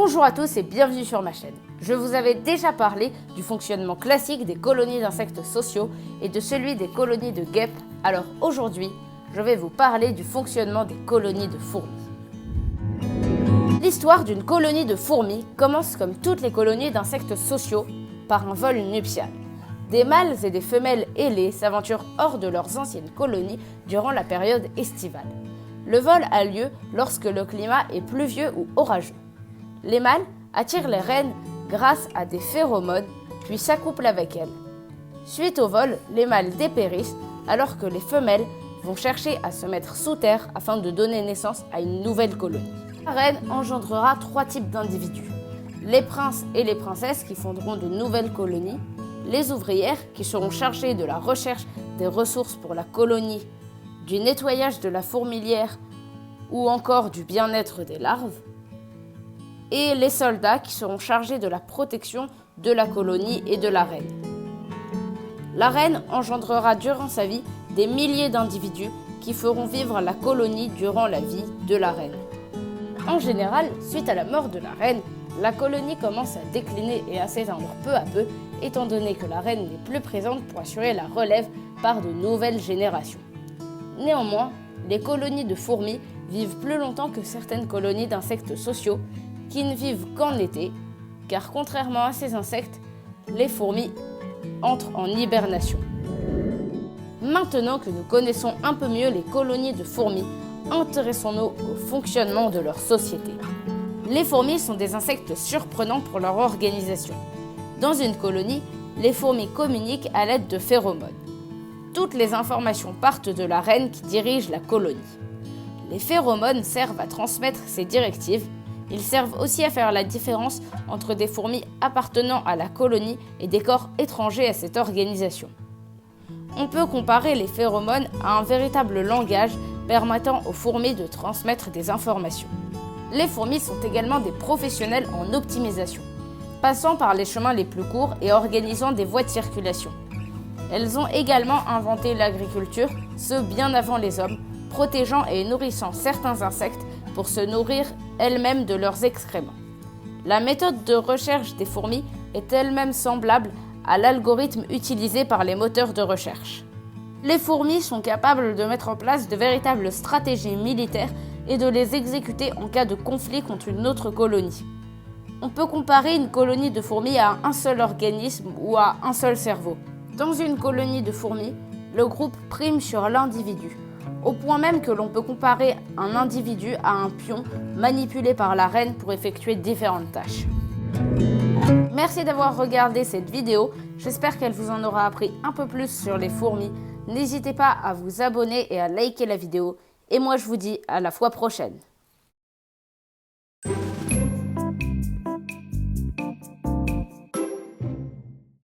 Bonjour à tous et bienvenue sur ma chaîne. Je vous avais déjà parlé du fonctionnement classique des colonies d'insectes sociaux et de celui des colonies de guêpes. Alors aujourd'hui, je vais vous parler du fonctionnement des colonies de fourmis. L'histoire d'une colonie de fourmis commence comme toutes les colonies d'insectes sociaux par un vol nuptial. Des mâles et des femelles ailées s'aventurent hors de leurs anciennes colonies durant la période estivale. Le vol a lieu lorsque le climat est pluvieux ou orageux. Les mâles attirent les reines grâce à des phéromones, puis s'accouplent avec elles. Suite au vol, les mâles dépérissent alors que les femelles vont chercher à se mettre sous terre afin de donner naissance à une nouvelle colonie. La reine engendrera 3 types d'individus. Les princes et les princesses qui fonderont de nouvelles colonies, les ouvrières qui seront chargées de la recherche des ressources pour la colonie, du nettoyage de la fourmilière ou encore du bien-être des larves, et les soldats qui seront chargés de la protection de la colonie et de la reine. La reine engendrera durant sa vie des milliers d'individus qui feront vivre la colonie durant la vie de la reine. En général, suite à la mort de la reine, la colonie commence à décliner et à s'éteindre peu à peu, étant donné que la reine n'est plus présente pour assurer la relève par de nouvelles générations. Néanmoins, les colonies de fourmis vivent plus longtemps que certaines colonies d'insectes sociaux qui ne vivent qu'en été, car contrairement à ces insectes, les fourmis entrent en hibernation. Maintenant que nous connaissons un peu mieux les colonies de fourmis, intéressons-nous au fonctionnement de leur société. Les fourmis sont des insectes surprenants pour leur organisation. Dans une colonie, les fourmis communiquent à l'aide de phéromones. Toutes les informations partent de la reine qui dirige la colonie. Les phéromones servent à transmettre ces directives. Ils servent aussi à faire la différence entre des fourmis appartenant à la colonie et des corps étrangers à cette organisation. On peut comparer les phéromones à un véritable langage permettant aux fourmis de transmettre des informations. Les fourmis sont également des professionnels en optimisation, passant par les chemins les plus courts et organisant des voies de circulation. Elles ont également inventé l'agriculture, ce bien avant les hommes, protégeant et nourrissant certains insectes pour se nourrir elles-mêmes de leurs excréments. La méthode de recherche des fourmis est elle-même semblable à l'algorithme utilisé par les moteurs de recherche. Les fourmis sont capables de mettre en place de véritables stratégies militaires et de les exécuter en cas de conflit contre une autre colonie. On peut comparer une colonie de fourmis à un seul organisme ou à un seul cerveau. Dans une colonie de fourmis, le groupe prime sur l'individu, au point même que l'on peut comparer un individu à un pion manipulé par la reine pour effectuer différentes tâches. Merci d'avoir regardé cette vidéo, j'espère qu'elle vous en aura appris un peu plus sur les fourmis. N'hésitez pas à vous abonner et à liker la vidéo, et moi je vous dis à la fois prochaine.